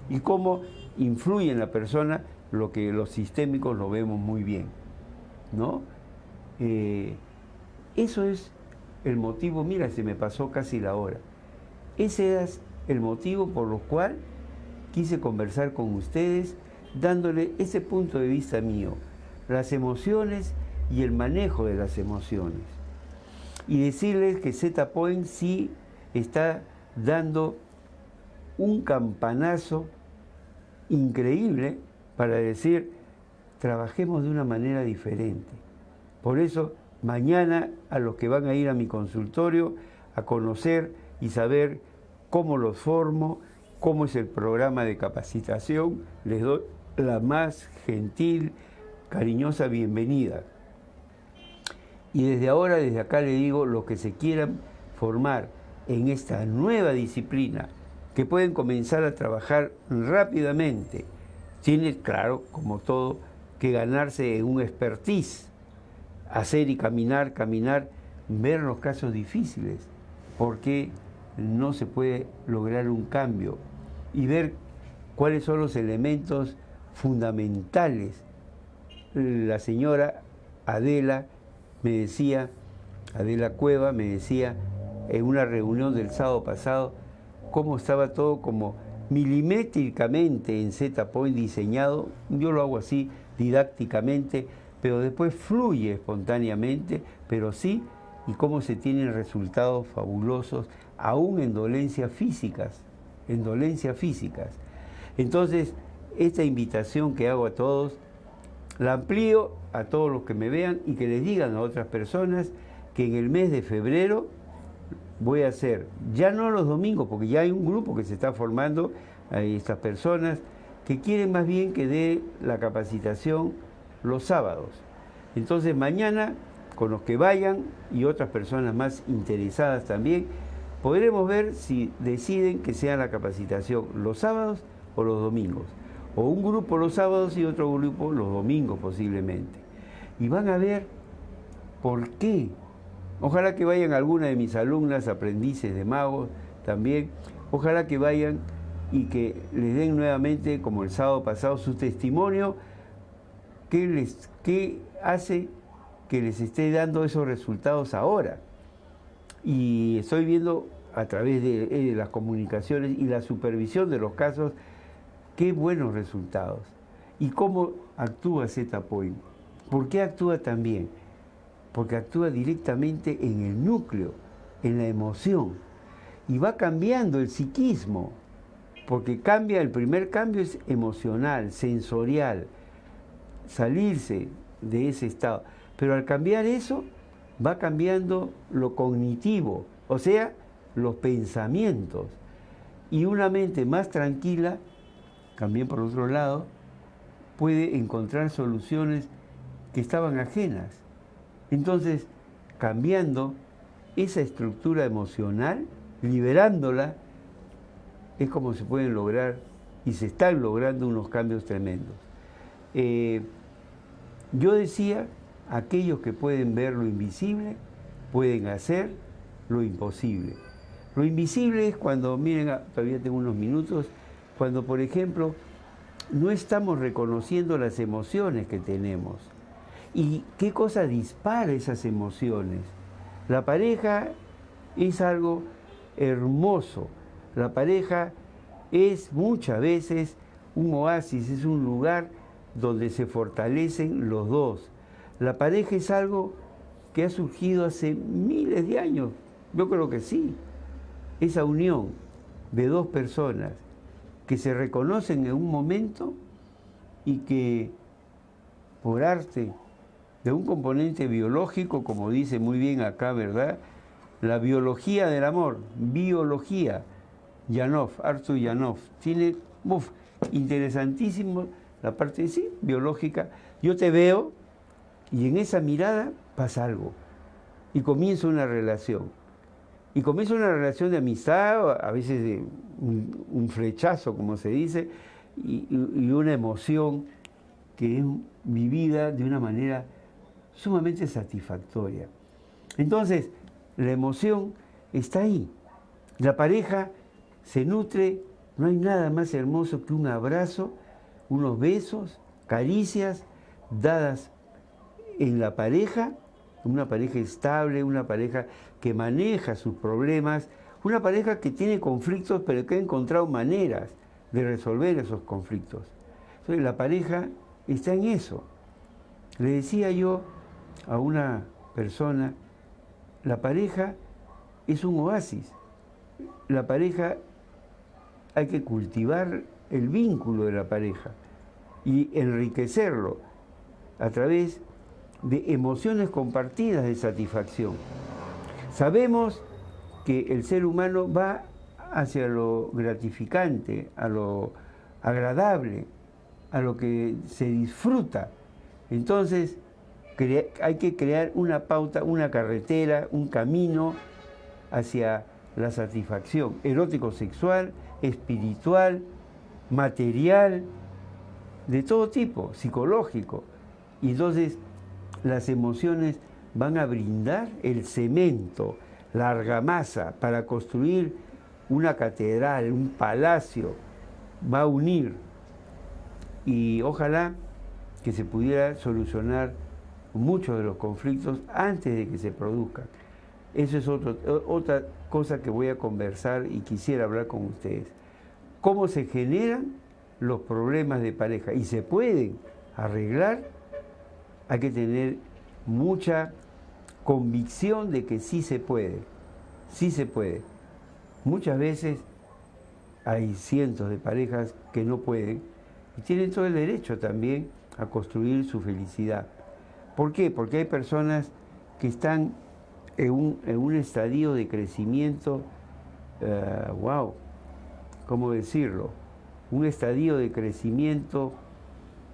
y cómo influye en la persona lo que los sistémicos lo vemos muy bien, ¿no? Eso es el motivo, mira, se me pasó casi la hora. Ese es el motivo por lo cual quise conversar con ustedes, dándole ese punto de vista mío, las emociones y el manejo de las emociones. Y decirles que Z-Point sí está dando un campanazo increíble para decir, trabajemos de una manera diferente. Por eso, mañana a los que van a ir a mi consultorio a conocer y saber cómo los formo, cómo es el programa de capacitación, les doy la más gentil, cariñosa bienvenida. Y desde ahora, desde acá le digo, los que se quieran formar en esta nueva disciplina, que pueden comenzar a trabajar rápidamente, tiene, claro, como todo, que ganarse un expertise. hacer y caminar, ver los casos difíciles, porque no se puede lograr un cambio y ver cuáles son los elementos fundamentales. La señora Adela Cueva me decía en una reunión del sábado pasado cómo estaba todo como milimétricamente en Z-Point diseñado. Yo lo hago así didácticamente, pero después fluye espontáneamente, pero sí, y cómo se tienen resultados fabulosos, aún en dolencias físicas. Entonces, esta invitación que hago a todos, la amplío a todos los que me vean y que les digan a otras personas que en el mes de febrero voy a hacer, ya no los domingos, porque ya hay un grupo que se está formando, hay estas personas que quieren más bien que dé la capacitación los sábados. Entonces mañana, con los que vayan y otras personas más interesadas también, podremos ver si deciden que sea la capacitación los sábados o los domingos, o un grupo los sábados y otro grupo los domingos posiblemente. Y van a ver por qué. Ojalá que vayan algunas de mis alumnas, aprendices de magos también. Ojalá que vayan y que les den nuevamente, como el sábado pasado, su testimonio, qué hace que les esté dando esos resultados ahora. Y estoy viendo a través de las comunicaciones y la supervisión de los casos, qué buenos resultados. ¿Y cómo actúa Z-Point? ¿Por qué actúa tan bien? Porque actúa directamente en el núcleo, en la emoción. Y va cambiando el psiquismo, porque el primer cambio es emocional, sensorial, salirse de ese estado. Pero al cambiar eso, va cambiando lo cognitivo, o sea, los pensamientos. Y una mente más tranquila, también por otro lado, puede encontrar soluciones que estaban ajenas. Entonces, cambiando esa estructura emocional, liberándola, es como se pueden lograr y se están logrando unos cambios tremendos. Yo decía, aquellos que pueden ver lo invisible, pueden hacer lo imposible. Lo invisible es cuando, miren, todavía tengo unos minutos, cuando, por ejemplo, no estamos reconociendo las emociones que tenemos. ¿Y qué cosa dispara esas emociones? La pareja es algo hermoso. La pareja es muchas veces un oasis, es un lugar donde se fortalecen los dos. La pareja es algo que ha surgido hace miles de años. Yo creo que sí. Esa unión de dos personas que se reconocen en un momento y que por arte de un componente biológico, como dice muy bien acá, ¿verdad? La biología del amor, biología, Arthur Janov, tiene, interesantísimo la parte, sí, biológica. Yo te veo y en esa mirada pasa algo y comienza una relación. Y comienza una relación de amistad, a veces de un flechazo, como se dice, y una emoción que es vivida de una manera sumamente satisfactoria. Entonces, la emoción está ahí. La pareja se nutre, no hay nada más hermoso que un abrazo, unos besos, caricias dadas en la pareja, una pareja estable, una pareja que maneja sus problemas, una pareja que tiene conflictos pero que ha encontrado maneras de resolver esos conflictos. Entonces la pareja está en eso. Le decía yo a una persona, la pareja es un oasis. La pareja, hay que cultivar el vínculo de la pareja y enriquecerlo a través de emociones compartidas de satisfacción. Sabemos que el ser humano va hacia lo gratificante, a lo agradable, a lo que se disfruta. Entonces, hay que crear una pauta, una carretera, un camino hacia la satisfacción erótico-sexual, espiritual, material, de todo tipo, psicológico. Y entonces, las emociones van a brindar el cemento, la argamasa para construir una catedral, un palacio, va a unir. Y ojalá que se pudiera solucionar muchos de los conflictos antes de que se produzcan. Eso es otra cosa que voy a conversar y quisiera hablar con ustedes. ¿Cómo se generan los problemas de pareja? Y se pueden arreglar. Hay que tener mucha convicción de que sí se puede. Sí se puede. Muchas veces hay cientos de parejas que no pueden y tienen todo el derecho también a construir su felicidad. ¿Por qué? Porque hay personas que están en un estadio de crecimiento, ¿cómo decirlo? Un estadio de crecimiento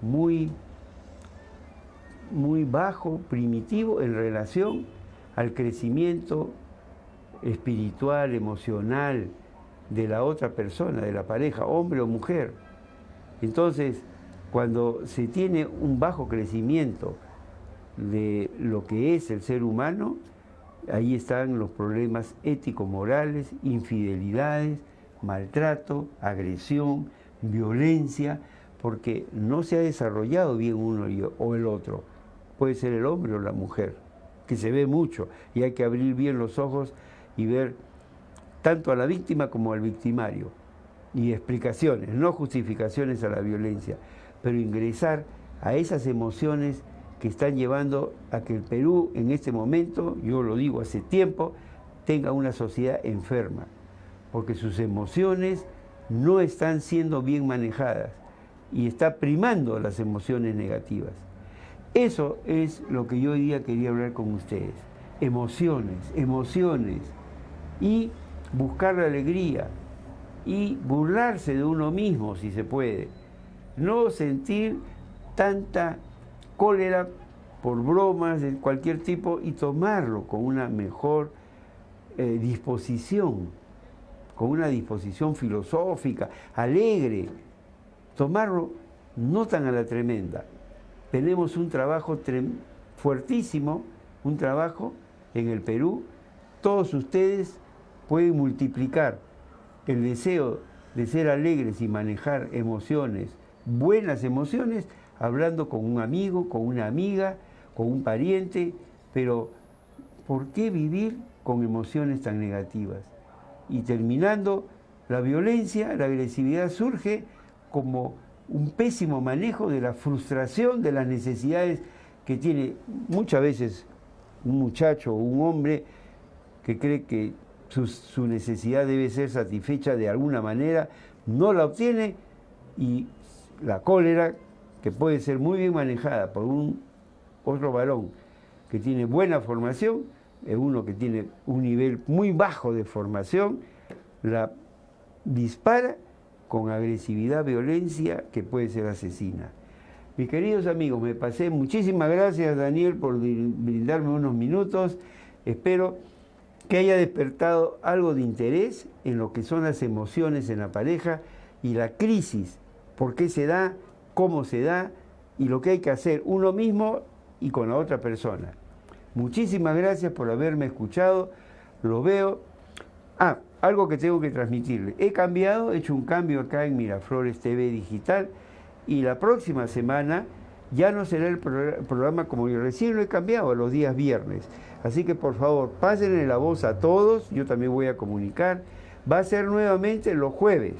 muy bajo, primitivo, en relación al crecimiento espiritual, emocional de la otra persona, de la pareja, hombre o mujer. Entonces, cuando se tiene un bajo crecimiento de lo que es el ser humano, ahí están los problemas ético-morales, infidelidades, maltrato, agresión, violencia, porque no se ha desarrollado bien uno o el otro. Puede ser el hombre o la mujer, que se ve mucho, y hay que abrir bien los ojos y ver tanto a la víctima como al victimario, y explicaciones, no justificaciones a la violencia, pero ingresar a esas emociones que están llevando a que el Perú en este momento, yo lo digo hace tiempo, tenga una sociedad enferma, porque sus emociones no están siendo bien manejadas y está primando las emociones negativas. Eso es lo que yo hoy día quería hablar con ustedes. Emociones, emociones, y buscar la alegría y burlarse de uno mismo si se puede. No sentir tanta cólera por bromas de cualquier tipo y tomarlo con una mejor disposición, con una disposición filosófica, alegre. Tomarlo no tan a la tremenda. Tenemos un trabajo fuertísimo, un trabajo en el Perú. Todos ustedes pueden multiplicar el deseo de ser alegres y manejar emociones, buenas emociones, hablando con un amigo, con una amiga, con un pariente, pero ¿por qué vivir con emociones tan negativas? Y terminando, la violencia, la agresividad surge como un pésimo manejo de la frustración de las necesidades que tiene muchas veces un muchacho o un hombre que cree que su necesidad debe ser satisfecha de alguna manera, no la obtiene, y la cólera, que puede ser muy bien manejada por otro varón que tiene buena formación, uno que tiene un nivel muy bajo de formación, la dispara con agresividad, violencia, que puede ser asesina. Mis queridos amigos, me pasé. Muchísimas gracias, Daniel, por brindarme unos minutos. Espero que haya despertado algo de interés en lo que son las emociones en la pareja y la crisis, por qué se da, cómo se da y lo que hay que hacer uno mismo y con la otra persona. Muchísimas gracias por haberme escuchado. Lo veo. Algo que tengo que transmitirle. He hecho un cambio acá en Miraflores TV Digital, y la próxima semana ya no será el programa como yo recién lo he cambiado, a los días viernes. Así que por favor, pásenle la voz a todos, yo también voy a comunicar. Va a ser nuevamente los jueves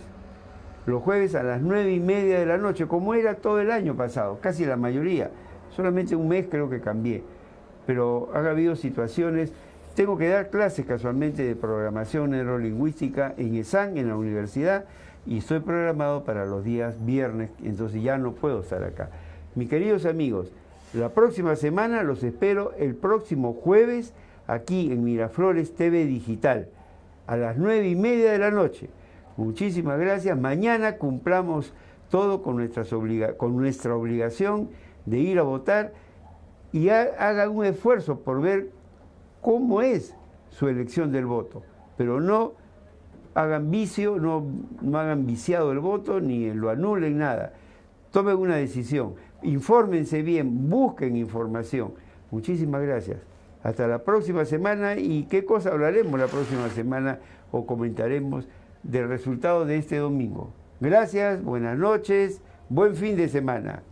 a las 9:30 de la noche, como era todo el año pasado, casi la mayoría. Solamente un mes creo que cambié, pero ha habido situaciones. Tengo que dar clases casualmente de programación neurolingüística en ESAN, en la universidad, y estoy programado para los días viernes, entonces ya no puedo estar acá. Mis queridos amigos, la próxima semana los espero el próximo jueves aquí en Miraflores TV Digital, a las 9:30 de la noche. Muchísimas gracias. Mañana cumplamos todo con nuestra obligación de ir a votar, y hagan un esfuerzo por ver cómo es su elección del voto, pero no hagan vicio, no hagan viciado el voto, ni lo anulen, nada. Tomen una decisión, infórmense bien, busquen información, Muchísimas gracias. Hasta la próxima semana. ¿Y qué cosa hablaremos la próxima semana o comentaremos del resultado de este domingo? Gracias, buenas noches, buen fin de semana.